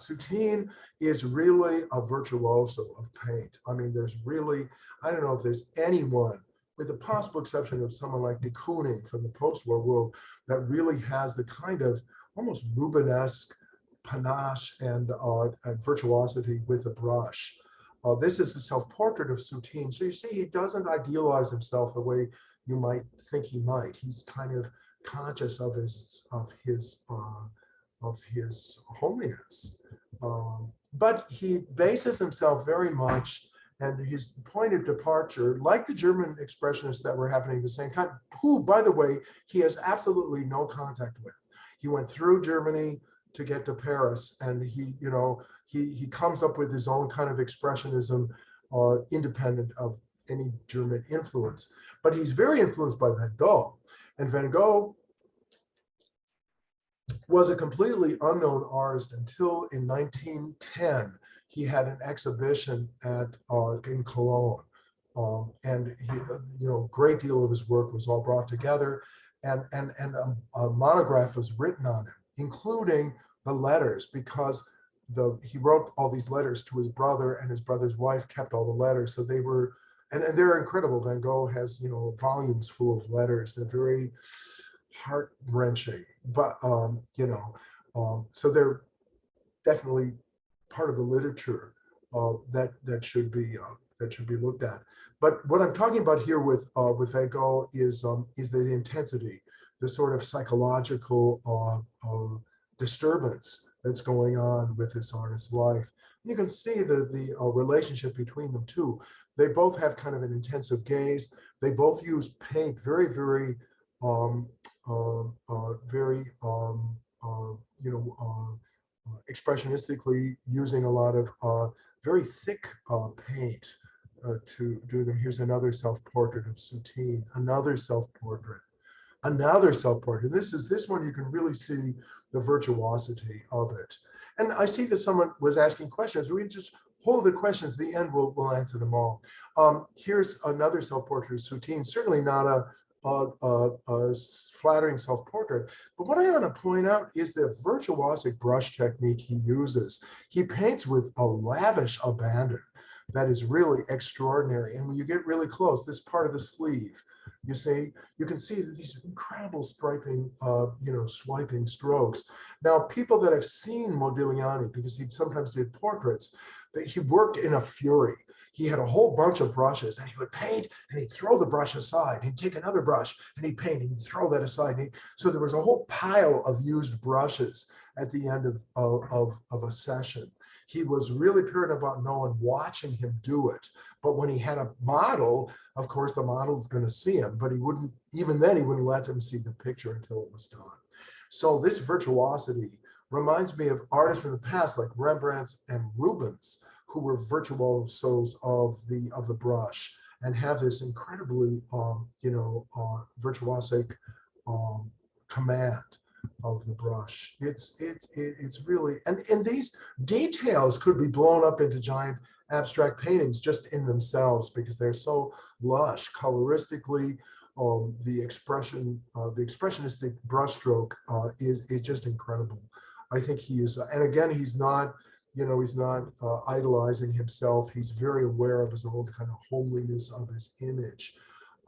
Sateen is really a virtuoso of paint. I mean, there's really, I don't know if there's anyone, with the possible exception of someone like de Kooning from the post-war world, that really has the kind of almost Rubenesque panache and virtuosity with a brush. This is the self-portrait of Sateen. So you see, he doesn't idealize himself the way you might think he might. He's kind of conscious of his holiness, but he bases himself very much, and his point of departure, like the German expressionists that were happening at the same time, who, by the way, he has absolutely no contact with. He went through Germany to get to Paris, and he comes up with his own kind of expressionism, independent of any German influence. But he's very influenced by Van Gogh, and Van Gogh was a completely unknown artist until in 1910 he had an exhibition in Cologne, and he, a great deal of his work was all brought together, and a monograph was written on him, including the letters, because he wrote all these letters to his brother, and his brother's wife kept all the letters. So they were, and they're incredible. Van Gogh has volumes full of letters. They're very heart-wrenching, but so they're definitely part of the literature that should be looked at. But what I'm talking about here with Van Gogh is the intensity, the sort of psychological disturbance that's going on with this artist's life. You can see the relationship between them too. They both have kind of an intensive gaze. They both use paint very, very expressionistically, using a lot of very thick paint to do them. Here's another self-portrait of Sateen, another self-portrait. This one you can really see the virtuosity of it. And I see that someone was asking questions. We can just hold the questions. At the end, we'll answer them all. Here's another self-portrait of Sateen, certainly not flattering self-portrait. But what I want to point out is the virtuosic brush technique he uses. He paints with a lavish abandon that is really extraordinary. And when you get really close, this part of the sleeve, you see, you can see these incredible striping, swiping strokes. Now, people that have seen Modigliani, because he sometimes did portraits, that he worked in a fury. He had a whole bunch of brushes, and he would paint, and he'd throw the brush aside. He'd take another brush, and he'd paint, and he'd throw that aside. So there was a whole pile of used brushes at the end of a session. He was really paranoid about no one watching him do it. But when he had a model, of course, the model's going to see him, but he wouldn't, even then, he wouldn't let him see the picture until it was done. So this virtuosity reminds me of artists from the past, like Rembrandt's and Rubens, who were virtuosos of the brush and have this incredibly, virtuosic command of the brush. It's really, and these details could be blown up into giant abstract paintings just in themselves because they're so lush coloristically. The expressionistic brushstroke is just incredible. I think he is, and again, he's not idolizing himself. He's very aware of his own kind of homeliness of his image,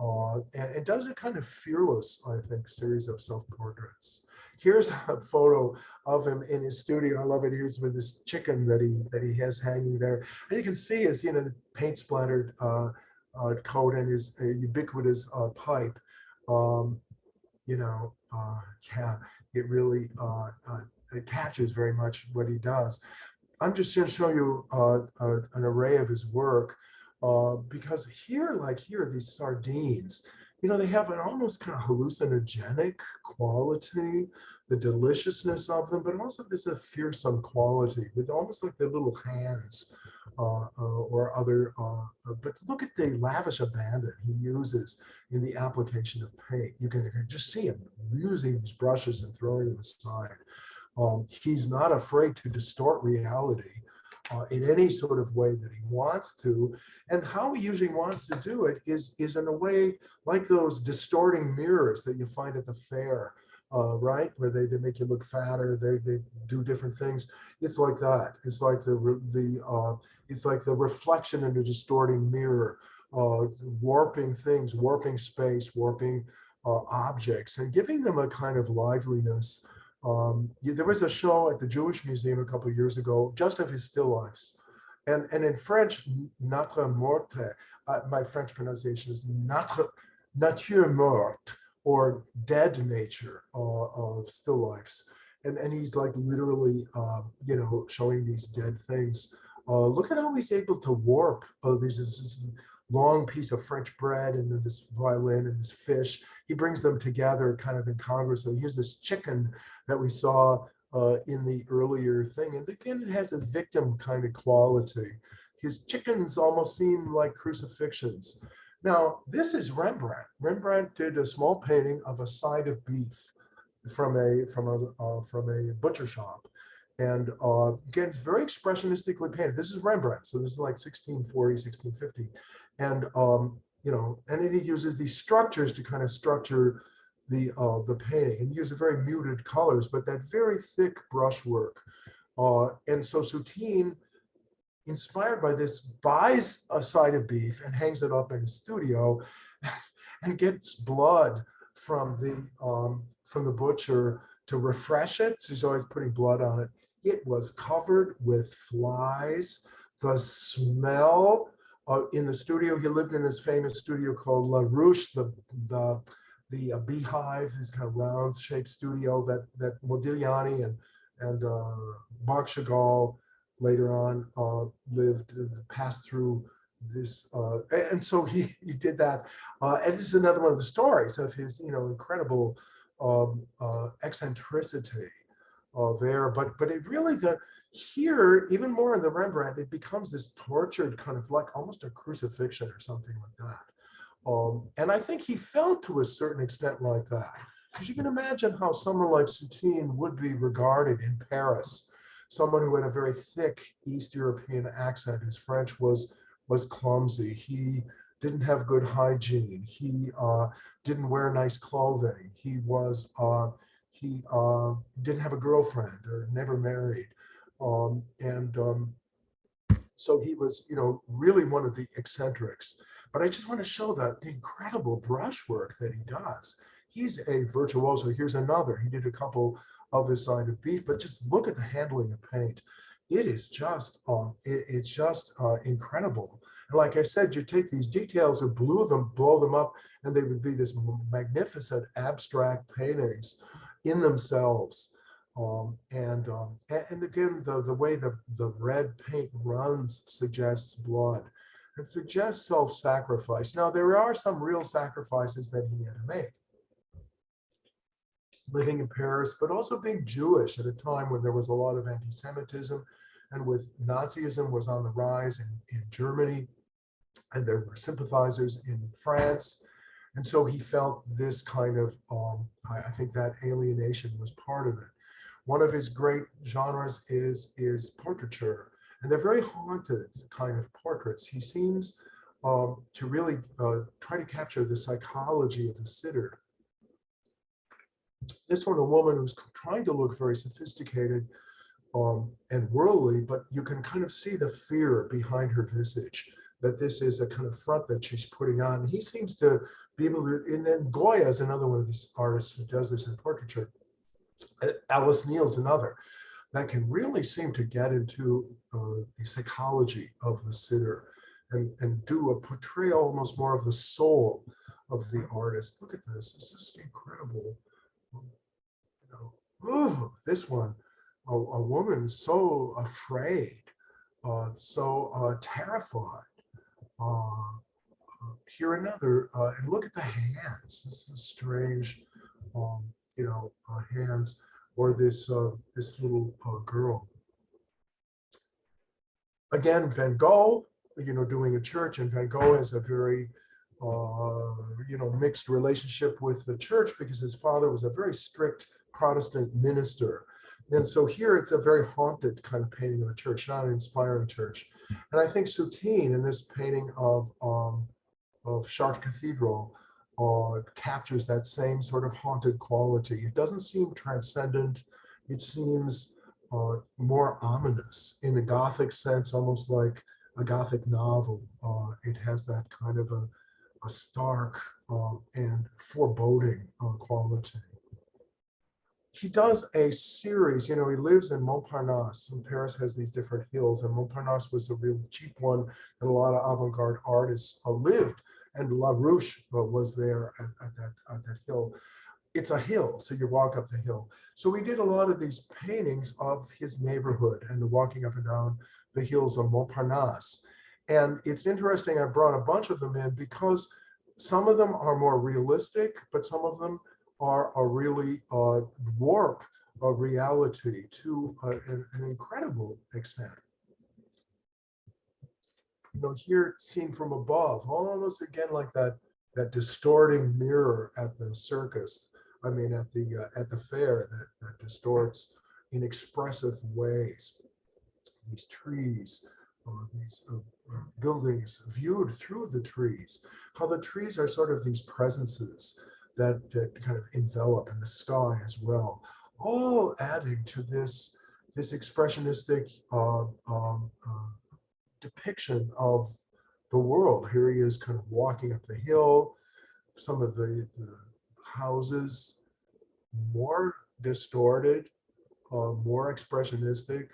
and does a kind of fearless, I think, series of self-portraits. Here's a photo of him in his studio. I love it. Here's with this chicken that he has hanging there. And you can see his, paint splattered coat and his ubiquitous pipe. Yeah, it really it captures very much what he does. I'm just going to show you an array of his work because here, these sardines, they have an almost kind of hallucinogenic quality, the deliciousness of them, but also there's a fearsome quality with almost like their little hands or other, but look at the lavish abandon he uses in the application of paint. You can just see him using these brushes and throwing them aside. He's not afraid to distort reality in any sort of way that he wants to. And how he usually wants to do it is in a way like those distorting mirrors that you find at the fair, right? Where they make you look fatter, they do different things. It's like that. It's like the reflection in a distorting mirror, warping things, warping space, warping objects, and giving them a kind of liveliness. There was a show at the Jewish Museum a couple of years ago, just of his still lifes. And in French, Notre Morte, my French pronunciation is Nature Morte, or dead nature of still lifes. And he's like literally, showing these dead things. Look at how he's able to warp this long piece of French bread and then this violin and this fish. He brings them together kind of incongruously. Here's this chicken that we saw in the earlier thing. And again, it has this victim kind of quality. His chickens almost seem like crucifixions. Now, this is Rembrandt. Rembrandt did a small painting of a side of beef from a butcher shop. And again, it's very expressionistically painted. This is Rembrandt, so this is like 1640, 1650. And and then he uses these structures to kind of structure the painting, and uses very muted colors, but that very thick brushwork. And so Sateen, inspired by this, buys a side of beef and hangs it up in his studio, and gets blood from the butcher to refresh it. So he's always putting blood on it. It was covered with flies. The smell in the studio, he lived in this famous studio called La Ruche, the beehive, this kind of round-shaped studio that Modigliani and Marc Chagall later on passed through this, and so he did that. And this is another one of the stories of his, incredible eccentricity there. But it really, here, even more in the Rembrandt, it becomes this tortured kind of like almost a crucifixion or something like that. And I think he felt to a certain extent like that, because you can imagine how someone like Sateen would be regarded in Paris, someone who had a very thick East European accent. His French was clumsy. He didn't have good hygiene. He didn't wear nice clothing. He didn't have a girlfriend or never married. So he was, really one of the eccentrics. But I just want to show that the incredible brushwork that he does. He's a virtuoso. Here's another. He did a couple of this side of beef, but just look at the handling of paint. It is just, incredible. And like I said, you take these details and blow them up, and they would be this magnificent abstract paintings in themselves. And again, the way the red paint runs suggests blood. It suggests self-sacrifice. Now, there are some real sacrifices that he had to make. Living in Paris, but also being Jewish at a time when there was a lot of anti-Semitism, and with Nazism was on the rise in Germany, and there were sympathizers in France. And so he felt this kind of, I think that alienation was part of it. One of his great genres is portraiture, and they're very haunted kind of portraits. He seems to really try to capture the psychology of the sitter. This one, a woman who's trying to look very sophisticated and worldly, but you can kind of see the fear behind her visage, that this is a kind of front that she's putting on. He seems to be able to, and then Gogh is another one of these artists who does this in portraiture. Alice Neal's another that can really seem to get into the psychology of the sitter and do a portrayal almost more of the soul of the artist. Look at this. This is incredible. This one, a woman so afraid, so terrified. Here another, and look at the hands. This is strange, hands, or this little girl. Again, Van Gogh, doing a church, and Van Gogh has a very mixed relationship with the church because his father was a very strict Protestant minister. And so here it's a very haunted kind of painting of a church, not an inspiring church. And I think Sateen in this painting of Chartres Cathedral captures that same sort of haunted quality. It doesn't seem transcendent. It seems more ominous in a Gothic sense, almost like a Gothic novel. It has that kind of a stark and foreboding quality. He does a series, he lives in Montparnasse, and Paris has these different hills, and Montparnasse was a real cheap one that a lot of avant-garde artists lived, and La Ruche was there at that hill. It's a hill, so you walk up the hill. So we did a lot of these paintings of his neighborhood and the walking up and down the hills of Montparnasse. And it's interesting, I brought a bunch of them in because some of them are more realistic, but some of them are a really warp of reality to an incredible extent. Here seen from above, almost again like that distorting mirror at the circus. I mean, at the fair that distorts in expressive ways. These trees, these buildings viewed through the trees. How the trees are sort of these presences that kind of envelop in the sky as well, all adding to this expressionistic depiction of the world. Here he is kind of walking up the hill, some of the houses more distorted, more expressionistic.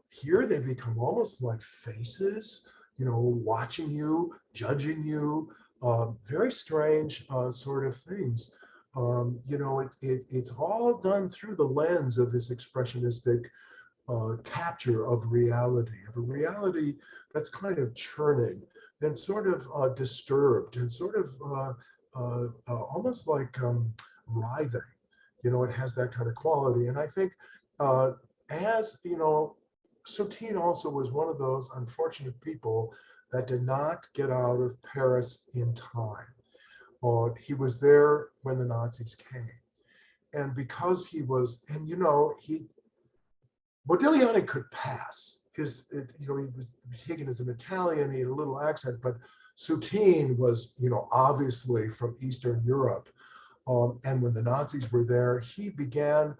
Here they become almost like faces, watching you, judging you. Very strange sort of things. It's all done through the lens of this expressionistic capture of a reality that's kind of churning and sort of disturbed and sort of almost like writhing. It has that kind of quality. And I think Sateen also was one of those unfortunate people that did not get out of Paris in time. He was there when the Nazis came. And because he was, Modigliani could pass. He was taken as an Italian, he had a little accent, but Sateen was, obviously from Eastern Europe. And when the Nazis were there, he began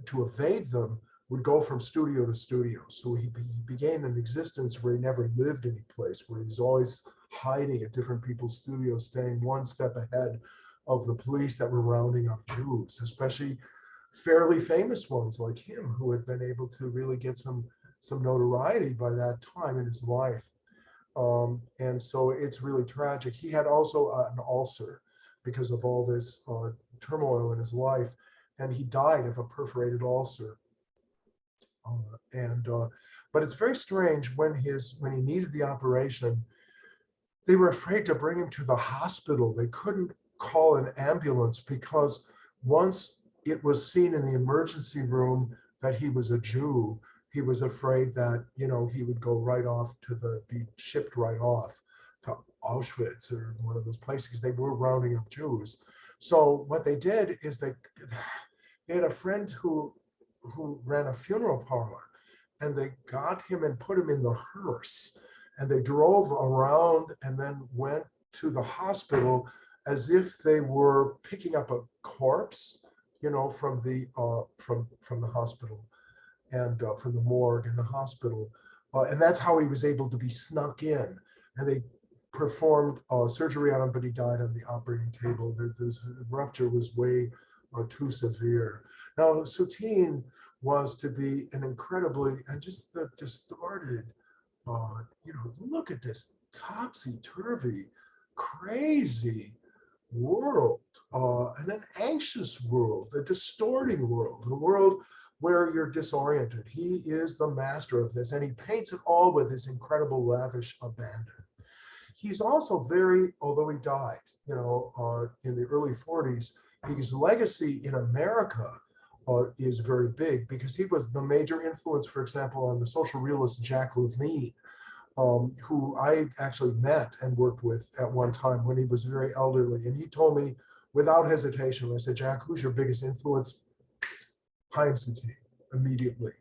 to evade them, would go from studio to studio. So he began an existence where he never lived any place, where he was always hiding at different people's studios, staying one step ahead of the police that were rounding up Jews, especially fairly famous ones like him, who had been able to really get some notoriety by that time in his life. And so it's really tragic. He had also an ulcer because of all this turmoil in his life, and he died of a perforated ulcer. But it's very strange, when he needed the operation, they were afraid to bring him to the hospital. They couldn't call an ambulance because once it was seen in the emergency room that he was a Jew, he was afraid that, he would go right off be shipped right off to Auschwitz or one of those places, because they were rounding up Jews. So what they did is they had a friend who ran a funeral parlor, and they got him and put him in the hearse, and they drove around and then went to the hospital as if they were picking up a corpse, from the hospital and from the morgue in the hospital. And that's how he was able to be snuck in. And they performed surgery on him, but he died on the operating table. The rupture was way too severe. Now, Sateen was to be an incredibly, and just the distorted, look at this topsy-turvy, crazy world, and an anxious world, a distorting world, a world where you're disoriented. He is the master of this, and he paints it all with his incredible lavish abandon. He's also although he died, in the early 40s, his legacy in America is very big, because he was the major influence, for example, on the social realist Jacques Lipschitz, who I actually met and worked with at one time when he was very elderly. And he told me without hesitation, I said, "Jack, who's your biggest influence?" Sateen immediately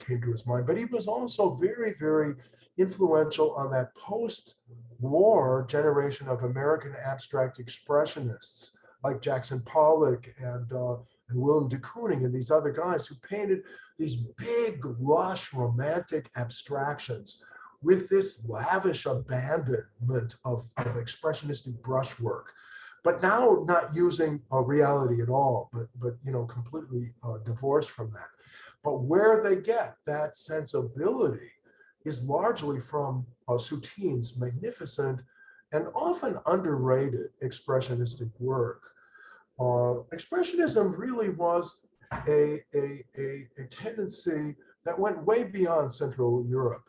came to his mind. But he was also very, very influential on that post-war generation of American abstract expressionists like Jackson Pollock and Willem de Kooning and these other guys who painted these big, lush, romantic abstractions with this lavish abandonment of expressionistic brushwork, but now not using reality at all, but completely divorced from that. But where they get that sensibility is largely from Sateen's magnificent and often underrated expressionistic work. Expressionism really was a tendency that went way beyond Central Europe.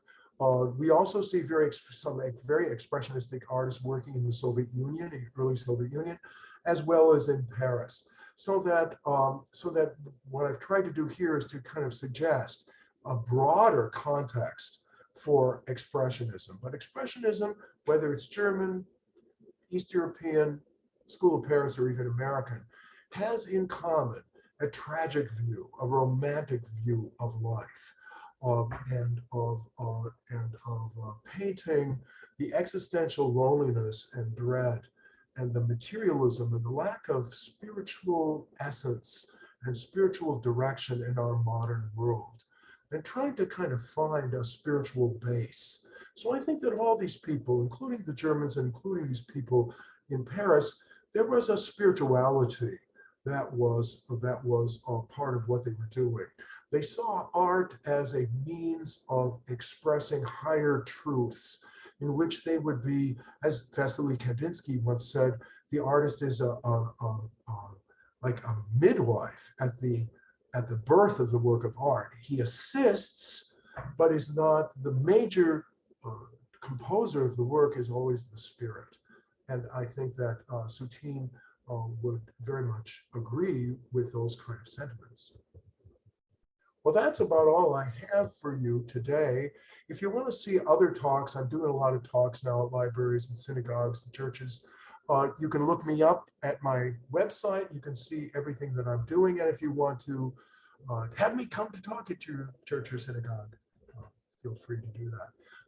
We also see some very expressionistic artists working in the Soviet Union, in the early Soviet Union, as well as in Paris. So that what I've tried to do here is to kind of suggest a broader context for expressionism. But expressionism, whether it's German, East European, School of Paris, or even American, has in common a tragic view, a romantic view of life. And of painting the existential loneliness and dread and the materialism and the lack of spiritual essence and spiritual direction in our modern world, and trying to kind of find a spiritual base. So I think that all these people, including the Germans, including these people in Paris, there was a spirituality that was part of what they were doing. They saw art as a means of expressing higher truths, in which they would be, as Vasily Kandinsky once said, the artist is like a midwife at the birth of the work of art. He assists, but is not the major composer of the work. Is always the spirit. And I think that Sateen would very much agree with those kind of sentiments. Well, that's about all I have for you today. If you want to see other talks, I'm doing a lot of talks now at libraries and synagogues and churches. You can look me up at my website. You can see everything that I'm doing. And if you want to have me come to talk at your church or synagogue, feel free to do that.